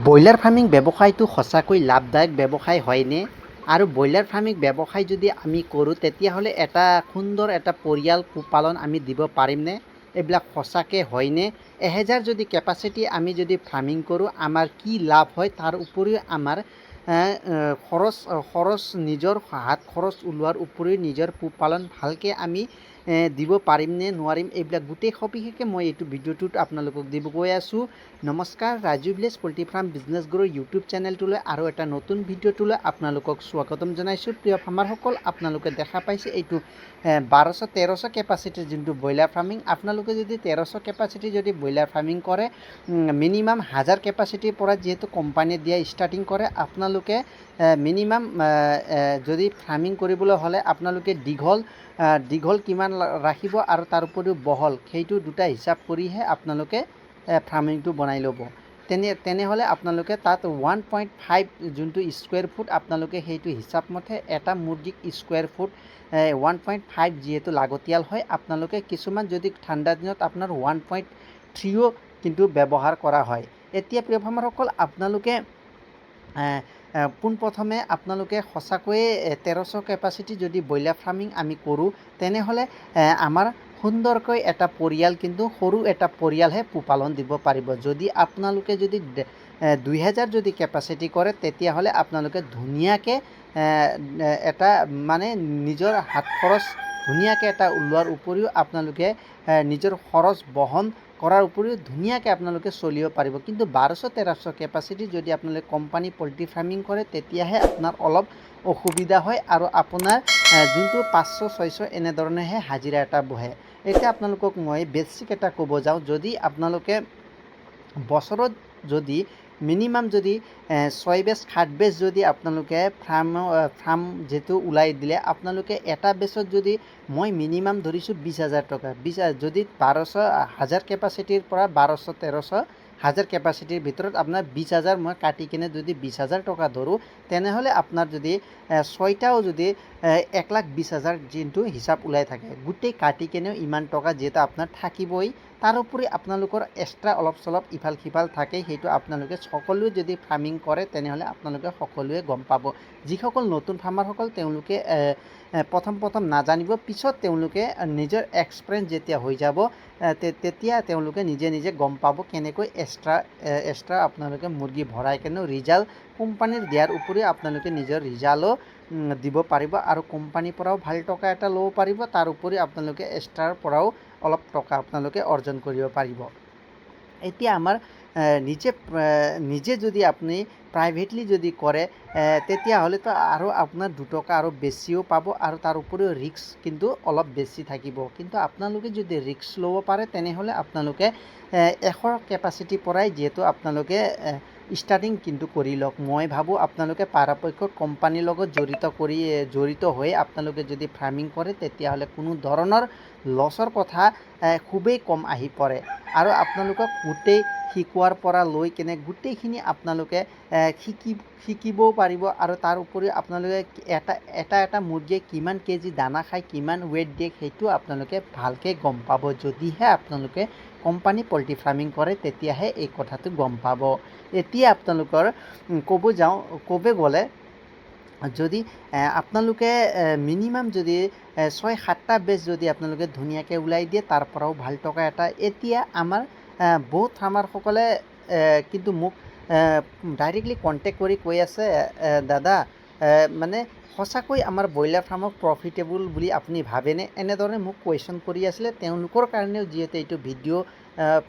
Broiler farming ব্যৱসায়টো সঁচাকৈ লাভদায়ক ব্যৱসায় হয়নে? আৰু ব্ৰইলাৰ ফাৰ্মিং ব্যৱসায় যদি আমি কৰোঁ তেতিয়াহ'লে এটা সুন্দৰ এটা পৰিয়াল পোহপালন আমি দিব পাৰিমনে? এইবিলাক সঁচাকৈ হয়নে? 1000 যদি কেপাচিটি আমি যদি ফাৰ্মিং কৰোঁ আমাৰ কি লাভ হয়, তাৰ উপৰিও আমাৰ খৰচ নিজৰ হাত খৰচ ওলোৱাৰ উপৰিও নিজৰ পোহপালন ভালকৈ আমি দিব পাৰিমনে নোৱাৰিম, এইবিলাক গোটেই সবিশেষে মই এইটো ভিডিঅ'টোত আপোনালোকক দিব গৈ আছোঁ। নমস্কাৰ, Raju village poultry farm business grow' YouTube চেনেলটোলৈ আৰু এটা নতুন ভিডিঅ'টোলৈ আপোনালোকক স্বাগতম জনাইছোঁ। প্ৰিয় ফাৰ্মাৰসকল, আপোনালোকে দেখা পাইছে এইটো 1200-1300 কেপাচিটিৰ যোনটো ব্ৰইলাৰ ফাৰ্মিং। আপোনালোকে যদি 1300 কেপাচিটি যদি ব্ৰইলাৰ ফাৰ্মিং কৰে, মিনিমাম 1000 কেপাচিটিৰ পৰা যিহেতু কোম্পানীয়ে দিয়া ষ্টাৰ্টিং কৰে, আপোনালোকে মিনিমাম যদি ফাৰ্মিং কৰিবলৈ হ'লে আপোনালোকে দীঘল কিমান ৰাখিব আৰু তাৰ উপৰিও বহল, সেইটো দুটা হিচাপ কৰিহে আপোনালোকে ফাৰ্মিংটো বনাই ল'ব। তেনেহ'লে আপোনালোকে তাত 1.5 যোনটো স্কুৱেৰ ফুট, আপোনালোকে সেইটো হিচাপমতে এটা মুৰ্গীক স্কুৱেৰ ফুট 1.5 যিহেতু লাগতিয়াল হয়, আপোনালোকে কিছুমান যদি ঠাণ্ডা দিনত আপোনাৰ 1.3ও কিন্তু ব্যৱহাৰ কৰা হয়। এতিয়া প্ৰিয় ফাৰ্মাৰসকল, আপোনালোকে পোনপ্ৰথমে আপোনালোকে সঁচাকৈয়ে 1300 কেপাচিটি যদি ব্ৰইলাৰ ফাৰ্মিং আমি কৰোঁ, তেনেহ'লে আমাৰ সুন্দৰকৈ এটা পৰিয়াল, কিন্তু সৰু এটা পৰিয়ালহে পোহপালন দিব পাৰিব। যদি আপোনালোকে যদি 2000 যদি কেপাচিটি কৰে, তেতিয়াহ'লে আপোনালোকে ধুনীয়াকৈ এটা মানে নিজৰ হাত খৰচ ধুনীয়াকৈ এটা ওলোৱাৰ উপৰিও আপোনালোকে নিজৰ খৰচ বহন কৰাৰ উপৰিও ধুনীয়াকৈ আপোনালোকে চলিব পাৰিব। কিন্তু 1200-1300 কেপাচিটি যদি আপোনালোকে কোম্পানী পল্ট্ৰি ফাৰ্মিং কৰে, তেতিয়াহে আপোনাৰ অলপ অসুবিধা হয় আৰু আপোনাৰ যোনটো 500-600 এনেধৰণেহে হাজিৰা এটা বহে। এতিয়া আপোনালোকক মই বেছিক এটা ক'ব যাওঁ, যদি আপোনালোকে বছৰত যদি মিনিমাম যদি 6 বেচ 7 বেচ যদি আপোনালোকে ফাৰ্ম যিটো ওলাই দিলে, আপোনালোকে এটা বেচত যদি মই মিনিমাম ধৰিছোঁ 20,000 টকা, যদি 1000 কেপাচিটিৰ পৰা 1200-1300 1000 কেপাচিটিৰ ভিতৰত আপোনাৰ 20,000 মই কাটি কিনে যদি 20,000 টকা ধৰোঁ, তেনেহ'লে আপোনাৰ যদি 6টাও যদি 1,20,000 যোনটো হিচাপ ওলাই থাকে, গোটেই কাটি কেনেও ইমান টকা যিহেতু আপোনাৰ থাকিবই। তাৰোপৰি আপোনালোকৰ এক্সট্ৰা অলপ চলপ ইফাল সিফাল থাকে, সেইটো আপোনালোকে সকলোৱে যদি ফাৰ্মিং কৰে তেনেহ'লে আপোনালোকে সকলোৱে গম পাব। যিসকল নতুন ফাৰ্মাৰসকল তেওঁলোকে প্ৰথম নাজানিব, পিছত তেওঁলোকে নিজৰ এক্সপিৰিয়েঞ্চ যেতিয়া হৈ যাব, তেতিয়া তেওঁলোকে নিজে গম পাব কেনেকৈ এক্সট্ৰা আপোনালোকে মুৰ্গী ভৰাই কেনে ৰিজাল্ট কোম্পানীৰ দিয়াৰ উপৰিও আপোনালোকে নিজৰ ৰিজাল্টো দিব পাৰিব আৰু কোম্পানীৰ পৰাও ভাল টকা এটা ল'ব পাৰিব। তাৰ উপৰিও আপোনালোকে এক্সট্ৰাৰ পৰাও অলপ টকা আপোনালোকে অৰ্জন কৰিব পাৰিব। এতিয়া আমাৰ নিজে যদি আপুনি প্ৰাইভেটলি যদি কৰে, তেতিয়াহ'লেতো আৰু আপোনাৰ 2 টকা আৰু বেছিও পাব আৰু তাৰ উপৰিও ৰিস্ক কিন্তু অলপ বেছি থাকিব। কিন্তু আপোনালোকে যদি ৰিস্ক ল'ব পাৰে, তেনেহ'লে আপোনালোকে 100 কেপাচিটিৰ পৰাই যিহেতু আপোনালোকে ষ্টাৰ্টিং কিন্তু কৰি লওক। মই ভাবোঁ আপোনালোকে পৰাপক্ষত কোম্পানীৰ লগত জড়িত হৈ আপোনালোকে যদি ফাৰ্মিং কৰে, তেতিয়াহ'লে কোনো ধৰণৰ লছৰ কথা খুবেই কম আহি পৰে আৰু আপোনালোকক গোটেই শিকোৱাৰ পৰা লৈ কেনে গোটেইখিনি আপোনালোকে শিকিবও পাৰিব আৰু তাৰ উপৰিও আপোনালোকে এটা মুৰ্গীয়ে কিমান কেজি দানা খায়, কিমান ৱেইট দিয়ে, সেইটো আপোনালোকে ভালকৈ গম পাব। যদিহে আপোনালোকে কোম্পানী পল্ট্ৰি ফাৰ্মিং কৰে, তেতিয়াহে এই কথাটো গম পাব। এতিয়া আপোনালোকৰ ক'ব গ'লে যদি আপোনালোকে মিনিমাম যদি 6-7টা বেচ যদি আপোনালোকে ধুনীয়াকৈ ওলাই দিয়ে, তাৰ পৰাও ভাল টকা এটা। এতিয়া আমাৰ বহুত ফাৰ্মাৰসকলে কিন্তু মোক ডাইৰেক্টলি কণ্টেক্ট কৰি কৈ আছে, দাদা মানে সঁচাকৈ আমাৰ ব্ৰইলাৰ ফাৰ্মক প্ৰফিটেবল বুলি আপুনি ভাবেনে? এনেদৰে মোক কুৱেশ্যন কৰি আছিলে। তেওঁলোকৰ কাৰণেও যিহেতু এইটো ভিডিঅ'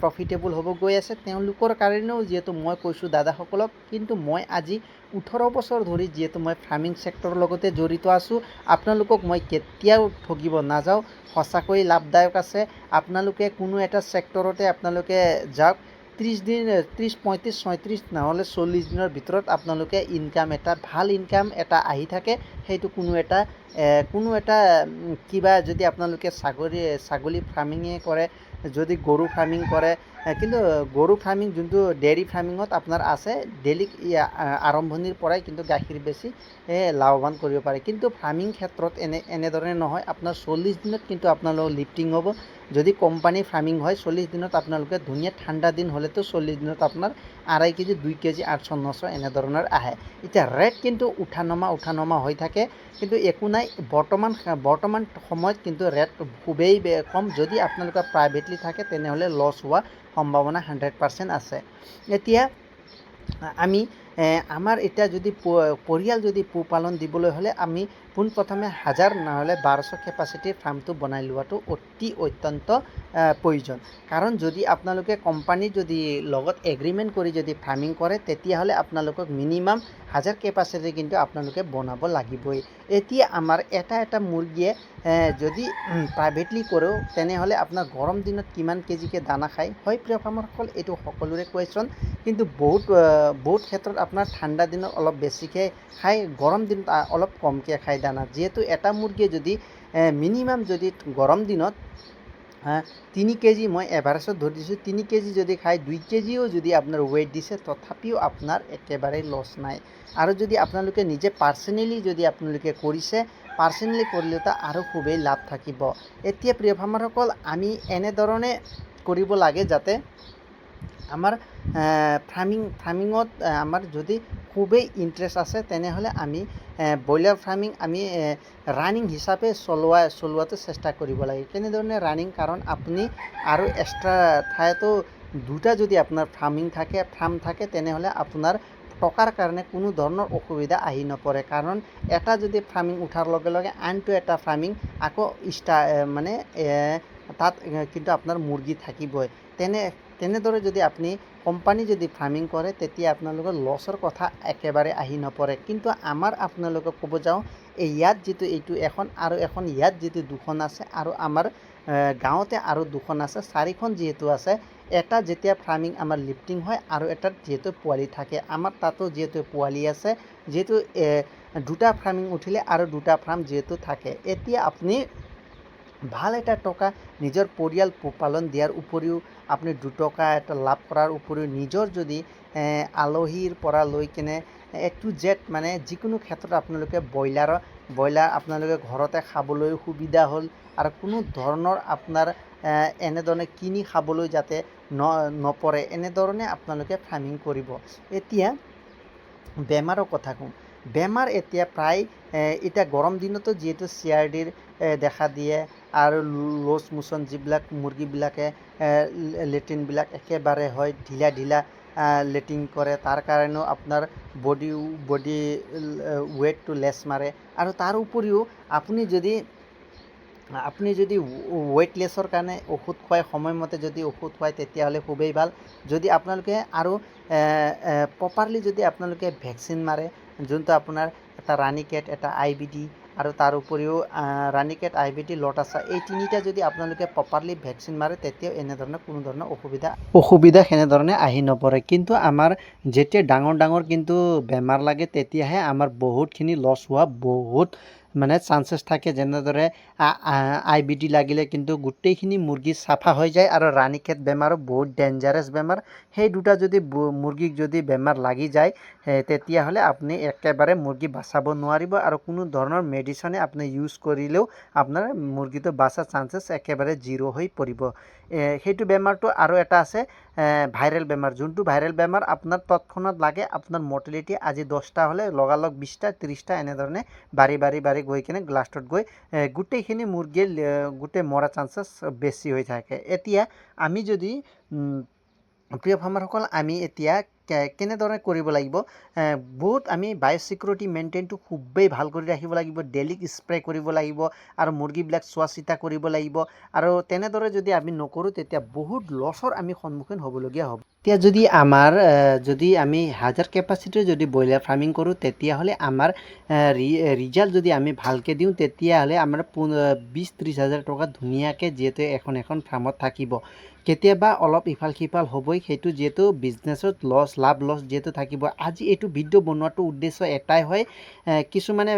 প্ৰফিটেবল হ'ব গৈ আছে, তেওঁলোকৰ কাৰণেও যিহেতু মই কৈছোঁ দাদাসকলক, কিন্তু মই আজি 18 বছৰ ধৰি যিহেতু মই ফাৰ্মিং ছেক্টৰৰ লগতে জড়িত আছোঁ, আপোনালোকক মই কেতিয়াও ঠগিব নাযাওঁ। সঁচাকৈ লাভদায়ক আছে। আপোনালোকে কোনো এটা ছেক্টৰতে আপোনালোকে যাওক, 30 দিন 30, 35, 36 নহ'লে 40 দিনৰ ভিতৰত আপোনালোকে ভাল ইনকাম এটা আহি থাকে। সেইটো কোনো এটা কিবা যদি আপোনালোকে ছাগলী ফাৰ্মিঙে কৰে, যদি গৰু ফাৰ্মিং কৰে, কিন্তু গৰু ফাৰ্মিং যোনটো ডেইৰী ফাৰ্মিঙত আপোনাৰ আছে, ডেইলি আৰম্ভণিৰ পৰাই কিন্তু গাখীৰ বেছি লাভৱান কৰিব পাৰে। কিন্তু ফাৰ্মিং ক্ষেত্ৰত এনেদৰে নহয়, আপোনাৰ 40 দিনত কিন্তু আপোনালোকৰ লিফ্টিং হ'ব যদি কোম্পানী ফাৰ্মিং হয় 40 দিনত আপোনালোকে ধুনীয়া ঠাণ্ডা দিন হ'লেতো 40 দিনত আপোনাৰ 2.5 কেজি 2 কেজি 800 900 এনেধৰণৰ আহে। এতিয়া ৰেট কিন্তু উঠা নমা হৈ থাকে, কিন্তু একো নাই। বৰ্তমান সময়ত কিন্তু ৰেট খুবেই কম। যদি আপোনালোকে প্ৰাইভেটলি থাকে তেনেহ'লে লছ হোৱা সম্ভাৱনা 100% আছে। এতিয়া আমি আমাৰ এতিয়া যদি পৰিয়াল যদি পোহপালন দিবলৈ হ'লে আমি পোনপ্ৰথমে 1000 নহ'লে 1200 কেপাচিটিৰ ফাৰ্মটো বনাই লোৱাটো অত্যন্ত প্ৰয়োজন। কাৰণ যদি আপোনালোকে কোম্পানীৰ যদি লগত এগ্ৰিমেণ্ট কৰি যদি ফাৰ্মিং কৰে তেতিয়াহ'লে আপোনালোকক মিনিমাম 1000 কেপাচিটি কিন্তু আপোনালোকে বনাব লাগিবই। এতিয়া আমাৰ এটা মুৰ্গীয়ে যদি প্ৰাইভেটলি কৰোঁ তেনেহ'লে আপোনাৰ গৰম দিনত কিমান কেজিকৈ দানা খায়? হয় প্ৰিয় ফাৰ্মাৰসকল, এইটো সকলোৰে কুৱেশ্যন। কিন্তু বহুত ক্ষেত্ৰত আপোনাৰ ঠাণ্ডা দিনত অলপ বেছিকৈ খায়, গৰম দিনত অলপ কমকৈ খায় দানা। যিহেতু এটা মুৰ্গীয়ে যদি মিনিমাম যদি গৰম দিনত 3 কেজি, মই এভাৰেজত ধৰি দিছোঁ 3 কেজি যদি খায়, 2 কেজিও যদি আপোনাৰ ৱেইট দিছে তথাপিও আপোনাৰ একেবাৰে লছ নাই। আৰু যদি আপোনালোকে নিজে পাৰ্চনেলি যদি আপোনালোকে কৰিছে, পাৰ্চনেলি কৰিলেতো আৰু খুবেই লাভ থাকিব। এতিয়া প্ৰিয় ফাৰ্মাৰসকল, আমি এনেধৰণে কৰিব লাগে যাতে আমাৰ ফাৰ্মিঙত আমাৰ যদি খুবেই ইণ্টাৰেষ্ট আছে তেনেহ'লে আমি ব্ৰইলাৰ ফাৰ্মিং আমি ৰানিং হিচাপে চলোৱাটো চেষ্টা কৰিব লাগে। কেনেধৰণে ৰানিং? কাৰণ আপুনি আৰু এক্সট্ৰা ঠাইতো দুটা যদি আপোনাৰ ফাৰ্ম থাকে তেনেহ'লে আপোনাৰ টকাৰ কাৰণে কোনো ধৰণৰ অসুবিধা আহি নপৰে। কাৰণ এটা যদি ফাৰ্মিং উঠাৰ লগে লগে আনটো এটা ফাৰ্মিং আকৌ তাত কিন্তু আপোনাৰ মুৰ্গী থাকিবই। তেনেদৰে যদি আপুনি কোম্পানী যদি ফাৰ্মিং কৰে তেতিয়া আপোনালোকৰ লছৰ কথা একেবাৰে আহি নপৰে। কিন্তু আপোনালোকক ক'ব যাওঁ, ইয়াত যিটো এইটো এখন আৰু এখন ইয়াত যিটো 2খন আছে আৰু আমাৰ গাঁৱতে আৰু 2খন আছে, 4খন যিহেতু আছে। এটা যেতিয়া ফাৰ্মিং আমাৰ লিফ্টিং হয় আৰু এটাত যিহেতু পোৱালি থাকে, আমাৰ তাতো যিহেতু পোৱালি আছে, যিহেতু 2টা ফাৰ্মিং উঠিলে আৰু 2টা ফাৰ্ম যিহেতু থাকে। এতিয়া আপুনি ভাল এটা টকা নিজৰ পৰিয়াল পোহপালন দিয়াৰ উপৰিও আপুনি 2 টকা এটা লাভ কৰাৰ উপৰিও নিজৰ যদি আলহীৰ পৰা লৈ কিনে A to Z মানে যিকোনো ক্ষেত্ৰত আপোনালোকে ব্ৰইলাৰ আপোনালোকে ঘৰতে খাবলৈ সুবিধা হ'ল আৰু কোনো ধৰণৰ আপোনাৰ এনেধৰণে কিনি খাবলৈ যাতে নপৰে, এনেধৰণে আপোনালোকে ফাৰ্মিং কৰিব। এতিয়া বেমাৰৰ কথা কওঁ। বেমাৰ এতিয়া প্ৰায় এতিয়া গৰম দিনতো যিহেতু CRDৰ দেখা দিয়ে আৰু লুজ মোচন যিবিলাক মুৰ্গীবিলাকে লেট্ৰিনবিলাক একেবাৰে হয় ঢিলা লেট্ৰিন কৰে, তাৰ কাৰণেও আপোনাৰ বডি ৱেইটটো লেছ মাৰে। আৰু তাৰ উপৰিও আপুনি যদি ৱেইটলেছৰ কাৰণে ঔষধ খুৱাই, সময়মতে যদি ঔষধ খুৱায় তেতিয়াহ'লে খুবেই ভাল। যদি আপোনালোকে আৰু প্ৰপাৰলি যদি আপোনালোকে ভেকচিন মাৰে, যোনটো আপোনাৰ এটা ৰাণীকেট, এটা IBD আৰু তাৰ উপৰিও ৰাণীকেট, IBD, লটাছা, এই 3টা যদি আপোনালোকে প্ৰপাৰলি ভেকচিন মাৰে তেতিয়াও এনেধৰণৰ কোনো ধৰণৰ অসুবিধা সেনেধৰণে আহি নপৰে। কিন্তু আমাৰ যেতিয়া ডাঙৰ কিন্তু বেমাৰ লাগে তেতিয়াহে আমাৰ বহুতখিনি লছ হোৱা চান্সেছ থাকে। যেনেদৰে IBD লাগিলে কিন্তু গোটেইখিনি মুৰ্গী চাফা হৈ যায় আৰু ৰাণীকেট বেমাৰো বহুত ডেঞ্জাৰাছ বেমাৰ। সেই দুটা যদি মুৰ্গীক যদি বেমাৰ লাগি যায় তেতিয়াহ'লে আপুনি একেবাৰে মুৰ্গী বাচাব নোৱাৰিব আৰু কোনো ধৰণৰ মেডিচিনে আপুনি ইউজ কৰিলেও আপোনাৰ মুৰ্গীটো বাচাৰ চান্সেছ একেবাৰে 0 হৈ পৰিব। সেইটো বেমাৰটো আৰু এটা আছে ভাইৰেল বেমাৰ, যোনটো ভাইৰেল বেমাৰ আপোনাৰ তৎক্ষণাত লাগে, আপোনাৰ মৰ্টেলিটি আজি 10টা হ'লে লগালগ 20টা 30টা এনেধৰণে বাঢ়ি গৈ কিনে লাষ্টত গৈ গোটেইখিনি মুৰ্গীৰ গোটেই মৰা চান্সেছ বেছি হৈ থাকে। এতিয়া আমি যদি প্ৰিয় ফাৰ্মাৰসকল, আমি এতিয়া কেনেদৰে কৰিব লাগিব? আমি বায়'ছিকিউৰিটি মেইনটেইনটো খুবেই ভাল কৰি ৰাখিব লাগিব। ডেইলি স্প্ৰে কৰিব লাগিব আৰু মুৰ্গীবিলাক চোৱা চিতা কৰিব লাগিব। আৰু তেনেদৰে যদি আমি নকৰোঁ তেতিয়া বহুত লছৰ আমি সন্মুখীন হ'বলগীয়া হ'ব। এতিয়া যদি আমি 1000 কেপাচিটিৰ যদি ব্ৰইলাৰ ফাৰ্মিং কৰোঁ তেতিয়াহ'লে আমাৰ ৰিজাল্ট যদি আমি ভালকৈ দিওঁ তেতিয়াহ'লে আমাৰ 20-30 হাজাৰ টকা ধুনীয়াকৈ যিহেতু এখন ফাৰ্মত থাকিব। কেতিয়াবা অলপ ইফাল সিফাল হ'বই, সেইটো যিহেতু বিজনেছত লাভ লছ যিহেতু থাকিব। আজি এইটো ভিডিঅ' বনোৱাটো উদ্দেশ্য এটাই হয়, কিছুমানে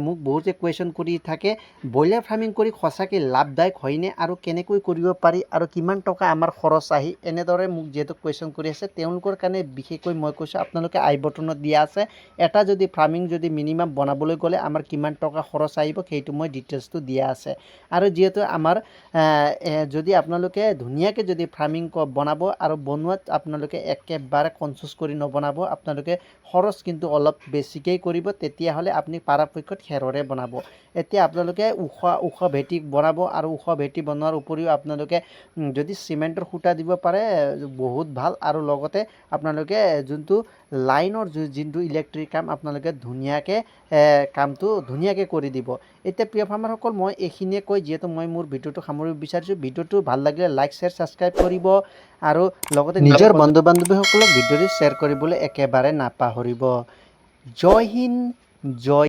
মোক বহুতে কুৱেশ্যন কৰি থাকে, ব্ৰইলাৰ ফাৰ্মিং কৰি সঁচাকৈ লাভদায়ক হয়নে আৰু কেনেকৈ কৰিব পাৰি আৰু কিমান টকা আমাৰ খৰচ আহি, এনেদৰে মোক যিহেতু কুৱেশ্যন কৰি আছে, তেওঁলোকৰ কাৰণে বিশেষকৈ মই কৈছোঁ, আপোনালোকে আই বটনত দিয়া আছে, এটা যদি ফাৰ্মিং যদি মিনিমাম বনাবলৈ গ'লে আমাৰ কিমান টকা খৰচ আহিব সেইটো মই ডিটেইলছটো দিয়া আছে। আৰু যিহেতু আমাৰ যদি আপোনালোকে ধুনীয়াকৈ যদি ফাৰ্মিং বনাব আৰু বনোৱাত আপোনালোকে একেবাৰে কনচিয়াছ কৰি নবনাব, আপোনালোকে খৰচ কিন্তু অলপ বেছিকৈ কৰিব, তেতিয়াহ'লে আপুনি পৰাপক্ষত খেৰৰে বনাব। এতিয়া আপোনালোকে ওখ ভেটি বনাব আৰু ওখ ভেটি বনোৱাৰ উপৰিও আপোনালোকে যদি চিমেণ্টৰ খুঁটা দিব পাৰে বহুত ভাল, আৰু লগতে আপোনালোকে যোনটো লাইনৰ যোনটো ইলেক্ট্ৰিক কাম আপোনালোকে ধুনীয়াকৈ কামটো ধুনীয়াকৈ কৰি দিব। এতিয়া প্ৰিয় ফাৰ্মাৰসকল, মই এইখিনিয়ে কৈ যিহেতু মই মোৰ ভিডিঅ'টো সামৰিব বিচাৰিছোঁ। ভিডিঅ'টো ভাল লাগিলে লাইক শ্বেয়াৰ ছাবস্ক্ৰাইব কৰিব আৰু লগতে নিজৰ বন্ধু বান্ধৱীসকলক ভিডিঅ'টো শ্বেয়াৰ কৰিবলৈ একেবাৰে নাপাহৰিব। জয় হিন্দ, জয়